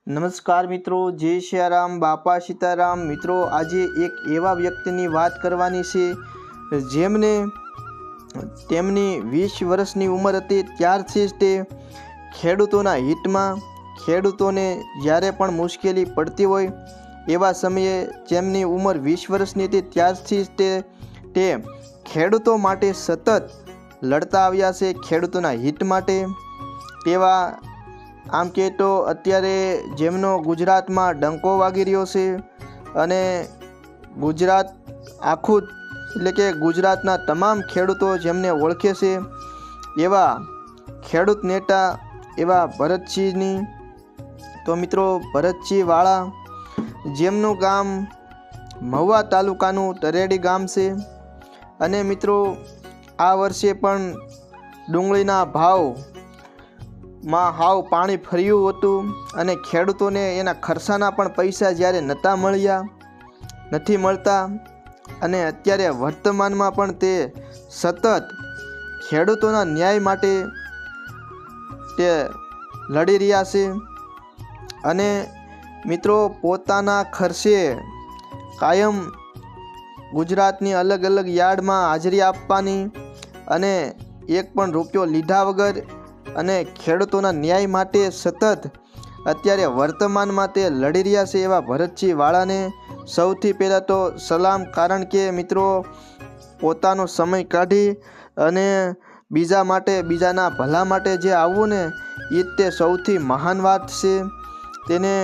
નમસ્કાર મિત્રો, જય સિયારામ, બાપા સીતારામ। મિત્રો આજે એક એવા વ્યક્તિની વાત કરવાની છે જેમને તેમની 20 વર્ષની ઉંમર હતી ત્યારથી જ તે ખેડૂતોના હિતમાં, ખેડૂતોને જ્યારે પણ મુશ્કેલી પડતી હોય એવા સમયે જેમની ઉંમર 20 વર્ષની હતી ત્યારથી જ તે ખેડૂતો માટે સતત લડતા આવ્યા છે, ખેડૂતોના હિત માટે। તેવા આમ કહે તો અત્યારે જેમનો ગુજરાતમાં ડંકો વાગી રહ્યો છે અને ગુજરાત આખું એટલે કે ગુજરાતના તમામ ખેડૂતો જેમને ઓળખે છે એવા ખેડૂત નેતા એવા ભરતસિંહની તો મિત્રો ભરતસિંહ વાળા જેમનું ગામ મહુવા તાલુકાનું તરેડી ગામ છે અને મિત્રો આ વર્ષે પણ ડુંગળીના ભાવમાં હાવ પાણી ફર્યું હતું અને ખેડૂતોને એના ખર્ચાના પણ પૈસા જ્યારે નથી મળતા અને અત્યારે વર્તમાનમાં પણ તે સતત ખેડૂતોના ન્યાય માટે તે લડી રહ્યા છે અને મિત્રો પોતાના ખર્ચે કાયમ ગુજરાતની અલગ અલગ યાર્ડમાં હાજરી આપવાની અને એક પણ રૂપિયો લીધા વગર અને ખેડૂતોના ન્યાય માટે સતત અત્યારે વર્તમાનમાં તે લડી રહ્યા છે એવા ભરતસિંહ વાળાને સૌથી પહેલાં તો સલામ। કારણ કે મિત્રો પોતાનો સમય કાઢી અને બીજાના ભલા માટે જે આવવું ને એ તે સૌથી મહાન વાત છે। તેને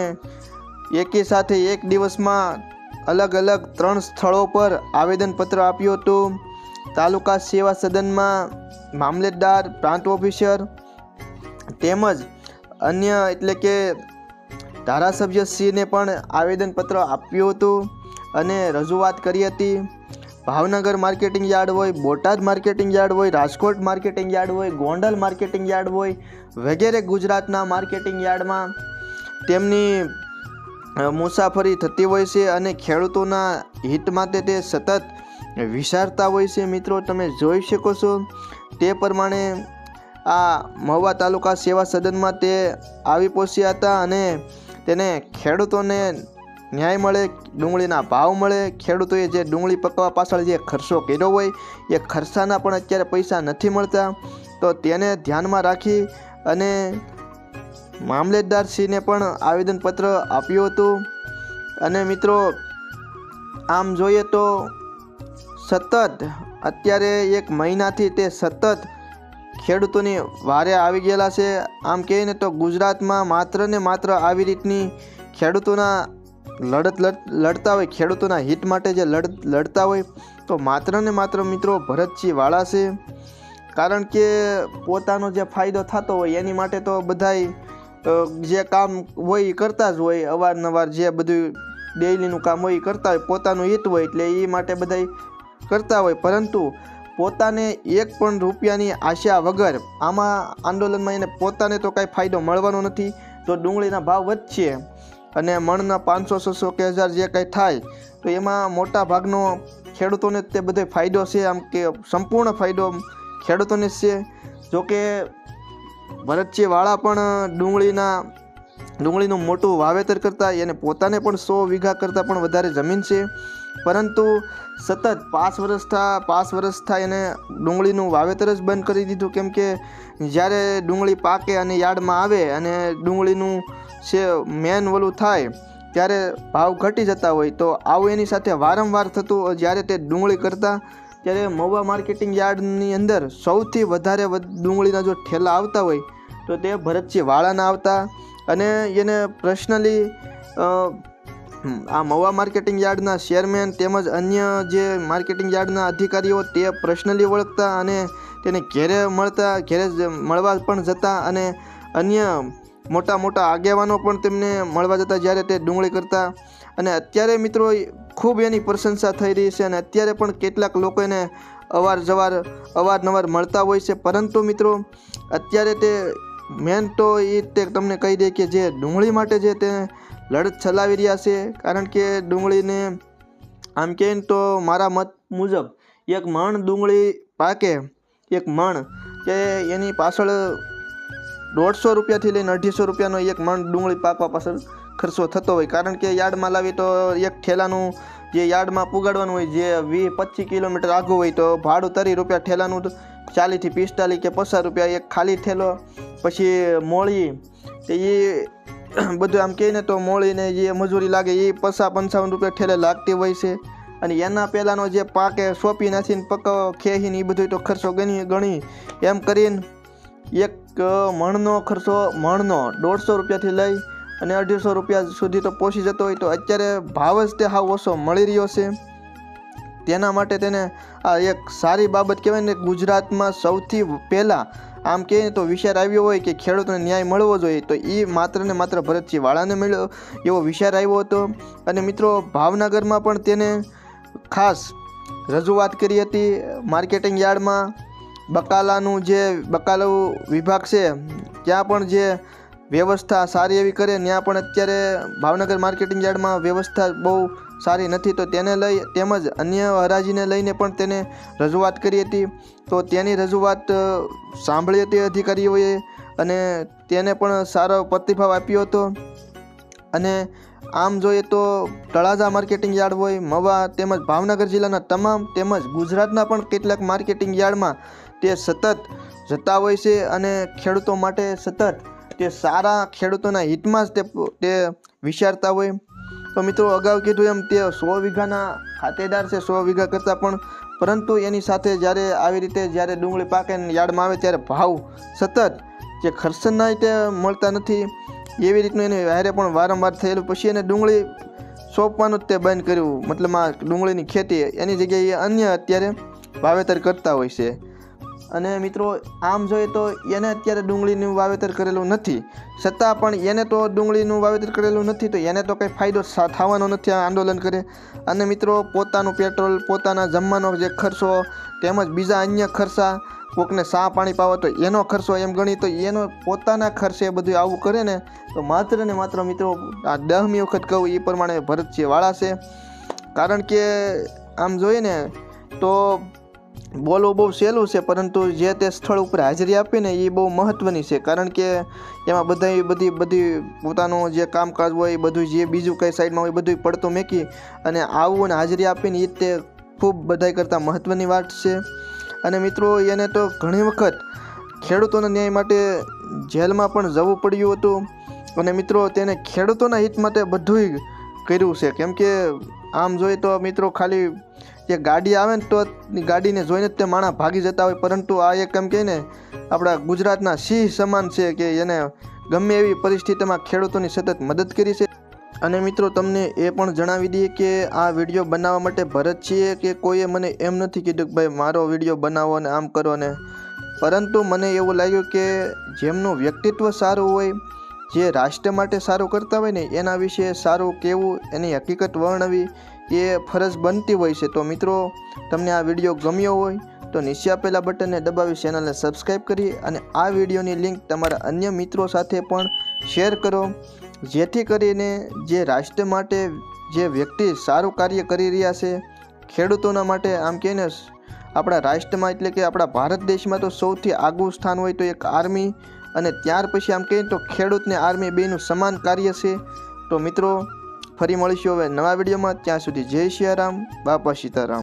એકી સાથે એક દિવસમાં અલગ અલગ 3 સ્થળો પર આવેદનપત્ર આપ્યું હતું। તાલુકા સેવા સદનમાં મામલતદાર, પ્રાંત ઓફિસર તેમજ અન્ય એટલે કે ધારાસભ્યશ્રીને પણ આવેદનપત્ર આપ્યું હતું અને રજૂઆત કરી હતી। ભાવનગર માર્કેટિંગ યાર્ડ હોય, બોટાદ માર્કેટિંગ યાર્ડ હોય, રાજકોટ માર્કેટિંગ યાર્ડ હોય, ગોંડલ માર્કેટિંગ યાર્ડ હોય વગેરે ગુજરાતના માર્કેટિંગ યાર્ડમાં તેમની મુસાફરી થતી હોય છે અને ખેડૂતોના હિત માટે તે સતત વિચારતા હોય છે। મિત્રો તમે જોઈ શકો છો તે પ્રમાણે આ મહુવા તાલુકા સેવા સદનમાં તે આવી પહોંચ્યા હતા અને તેને ખેડૂતોને ન્યાય મળે, ડુંગળીના ભાવ મળે, ખેડૂતોએ જે ડુંગળી પકવવા પાછળ જે ખર્ચો કર્યો હોય એ ખર્ચાના પણ અત્યારે પૈસા નથી મળતા, તો તેને ધ્યાનમાં રાખી અને મામલતદારશ્રીને પણ આવેદનપત્ર આપ્યું હતું અને મિત્રો આમ જોઈએ તો સતત અત્યારે 1 મહિનાથી તે સતત ખેડૂતોની વારે આવી ગયેલા છે। આમ કહીએ ને તો ગુજરાતમાં માત્ર ને માત્ર આવી રીતની ખેડૂતોના લડત લડતા હોય, ખેડૂતોના હિત માટે જે લડતા હોય તો માત્ર ને માત્ર મિત્રો ભરતસિંહ વાળા છે। કારણ કે પોતાનો જે ફાયદો થતો હોય એની માટે તો બધાય જે કામ હોય એ કરતા જ હોય, અવારનવાર જે બધું ડેઈલીનું કામ હોય એ કરતા હોય, પોતાનું હિત હોય એટલે એ માટે બધાય કરતા હોય, પરંતુ પોતાને 1 પણ રૂપિયાની આશા વગર આમાં આંદોલનમાં એને પોતાને તો કાંઈ ફાયદો મળવાનો નથી। તો ડુંગળીના ભાવ વધશે અને મણના 500, 600 કે 1000 જે કાંઈ થાય તો એમાં મોટા ભાગનો ખેડૂતોને તે બધો ફાયદો છે, આમ કે સંપૂર્ણ ફાયદો ખેડૂતોને જ છે। જોકે ભરતસિંહ વાળા પણ ડુંગળીનું મોટું વાવેતર કરતા એને પોતાને પણ 100 વીઘા કરતાં પણ વધારે જમીન છે, પરંતુ સતત 5 વર્ષ થાય એને ડુંગળીનું વાવેતર જ બંધ કરી દીધું। કેમ કે જ્યારે ડુંગળી પાકે અને યાર્ડમાં આવે અને ડુંગળીનું છે મેન ઓલું થાય ત્યારે ભાવ ઘટી જતા હોય, તો આવું એની સાથે વારંવાર થતું। જ્યારે તે ડુંગળી કરતા ત્યારે મહુવા માર્કેટિંગ યાર્ડની અંદર સૌથી વધારે ડુંગળીના જો ઠેલા આવતા હોય તો તે ભરતસિંહ વાળાના આવતા અને એને પર્સનલી આ મહુવા માર્કેટિંગ યાર્ડના ચેરમેન તેમજ અન્ય જે માર્કેટિંગ યાર્ડના અધિકારીઓ તે પર્સનલી ઓળખતા અને તેને ઘેરે મળવા પણ જતા અને અન્ય મોટા આગેવાનો પણ તેમને મળવા જતા જ્યારે તે ડુંગળી કરતા। અને અત્યારે મિત્રો ખૂબ એની પ્રશંસા થઈ રહી છે અને અત્યારે પણ કેટલાક લોકો એને અવારનવાર મળતા હોય છે, પરંતુ મિત્રો અત્યારે તે મેન તો એ તે તમને કહી દે કે જે ડુંગળી માટે જે તે લડત ચલાવી રહ્યા છે। કારણ કે ડુંગળીને આમ કહે તો મારા મત મુજબ 1 મણ ડુંગળી પાકે, 1 મણ કે એની પાછળ 150 રૂપિયાથી લઈને 250 રૂપિયાનો એક મણ ડુંગળી પાકવા પાછળ ખર્ચો થતો હોય, કારણ કે યાર્ડમાં લાવી તો એક ઠેલાનું જે યાર્ડમાં પુગાડવાનું હોય જે 20-25 કિલોમીટર આઘું હોય તો ભાડું 30 રૂપિયા ઠેલાનું, 40 થી 45 કે 50 રૂપિયા એક ખાલી ઠેલો, પછી મોળી તો એ બધું આમ કહે ને તો મોળીને જે મજૂરી લાગે એ 50-55 રૂપિયા ઠેલે લાગતી હોય છે. અને એના પહેલાંનો જે પાકે સોંપી નાખીને પકાવ ખેહીને એ બધું તો ખર્ચો ગણી એમ કરીને એક મણનો ખર્ચો 150 રૂપિયાથી લઈ અને 250 રૂપિયા સુધી તો પહોંચી જતો હોય. તો અત્યારે ભાવ જ તે હાવ ઓછો મળી રહ્યો છે. તેના માટે તેને આ એક સારી બાબત કહેવાય ને. ગુજરાતમાં સૌથી પહેલાં આમ કહે તો વિચાર આવ્યો હોય કે ખેડૂતોને ન્યાય મળવો જોઈએ તો એ માત્ર ને માત્ર ભરતસિંહ વાળાને મળ્યો એવો વિચાર આવ્યો હતો. અને મિત્રો ભાવનગરમાં પણ તેને ખાસ રજૂઆત કરી હતી. માર્કેટિંગ યાર્ડમાં બકાલાનું જે બકાલું વિભાગ છે ત્યાં પણ જે વ્યવસ્થા સારી એવી કરે, ત્યાં પણ અત્યારે ભાવનગર માર્કેટિંગ યાર્ડમાં વ્યવસ્થા બહુ સારી નથી. તો તેને લઈ તેમજ અન્ય હરાજીને લઈને પણ તેને રજૂઆત કરી હતી. તો તેની રજૂઆત સાંભળી હતી અધિકારીઓએ અને તેને પણ સારો પ્રતિભાવ આપ્યો હતો. અને આમ જોઈએ તો તળાજા માર્કેટિંગ યાર્ડ હોય, મવા તેમજ ભાવનગર જિલ્લાના તમામ તેમજ ગુજરાતના પણ કેટલાક માર્કેટિંગ યાર્ડમાં તે સતત જતા હોય છે અને ખેડૂતો માટે સતત તે સારા ખેડૂતોના હિતમાં જ તે વિચારતા હોય. તો મિત્રો અગાઉ કીધું એમ તે 100 વીઘાના ખાતેદાર છે, 100 વીઘા કરતાં પણ, પરંતુ એની સાથે જ્યારે આવી રીતે જ્યારે ડુંગળી પાકે યાર્ડમાં આવે ત્યારે ભાવ સતત જે ખર્ચના તે મળતા નથી. એવી રીતનું એને હારે પણ વારંવાર થયેલું. પછી એને ડુંગળી સોંપવાનું જ તે બંધ કર્યું, મતલબ આ ડુંગળીની ખેતી એની જગ્યાએ અન્ય અત્યારે વાવેતર કરતા હોય છે. અને મિત્રો આમ જોઈએ તો એને અત્યારે ડુંગળીનું વાવેતર કરેલું નથી, છતાં પણ એને તો ડુંગળીનું વાવેતર કરેલું નથી તો એને તો કંઈ ફાયદો થવાનો નથી આ આંદોલન કરે. અને મિત્રો પોતાનું પેટ્રોલ, પોતાના જમવાનો જે ખર્ચો તેમજ બીજા અન્ય ખર્ચા, કોકને ચા પાણી પાવો તો એનો ખર્ચો એમ ગણી તો એનો પોતાના ખર્ચે બધું આવું કરે ને તો માત્ર ને માત્ર મિત્રો આ 10મી વખત કહું એ પ્રમાણે ભરતસિંહ વાળા છે. કારણ કે આમ જોઈએ ને તો બોલવું બહુ સહેલું છે, પરંતુ જે તે સ્થળ ઉપર હાજરી આપીને એ બહુ મહત્ત્વની છે. કારણ કે એમાં બધી પોતાનું જે કામકાજ હોય બધું જે બીજું કંઈ સાઈડમાં હોય બધું પડતું મેકી અને આવવું અને હાજરી આપીને એ તે ખૂબ બધાય કરતાં મહત્ત્વની વાત છે. અને મિત્રો એને તો ઘણી વખત ખેડૂતોના ન્યાય માટે જેલમાં પણ જવું પડ્યું હતું. અને મિત્રો તેને ખેડૂતોના હિત માટે બધુંય કર્યું છે. કેમ કે આમ જોઈએ તો મિત્રો ખાલી જે ગાડી આવે ને તો ગાડીને જોઈને જ તે માણસ ભાગી જતા હોય, પરંતુ આ એક એમ કહે ને આપણા ગુજરાતના સિંહ સમાન છે કે એને ગમે એવી પરિસ્થિતિમાં ખેડૂતોની સતત મદદ કરી છે. અને મિત્રો તમને એ પણ જણાવી દઈએ કે આ વિડીયો બનાવવા માટે ભરતસિંહે કે કોઈએ મને એમ નથી કીધું કે ભાઈ મારો વિડીયો બનાવો અને આમ કરો ને, પરંતુ મને એવું લાગ્યું કે જેમનું વ્યક્તિત્વ સારું હોય, જે રાષ્ટ્ર માટે સારું કરતા હોય ને એના વિશે સારું કહેવું, એની હકીકત વર્ણવી એ ફરજ બનતી હોય છે. તો મિત્રો તમને આ વિડીયો ગમ્યો હોય તો નીચે આપેલા બટનને દબાવી ચેનલને સબસ્ક્રાઈબ કરી અને આ વિડીયોની લિંક તમારા અન્ય મિત્રો સાથે પણ શેર કરો, જેથી કરીને જે રાષ્ટ્ર માટે જે વ્યક્તિ સારું કાર્ય કરી રહ્યા છે ખેડૂતોના માટે, આમ કહે ને આપણા રાષ્ટ્રમાં એટલે કે આપણા ભારત દેશમાં તો સૌથી આગવું સ્થાન હોય તો એક આર્મી, અને ત્યાર પછી આમ કહીએ તો ખેડૂતને આર્મી બેયનું સમાન કાર્ય છે. તો મિત્રો ફરી મળીશું હવે નવા વિડીયોમાં. ત્યાં સુધી જય સિયારામ, બાપા સીતારામ.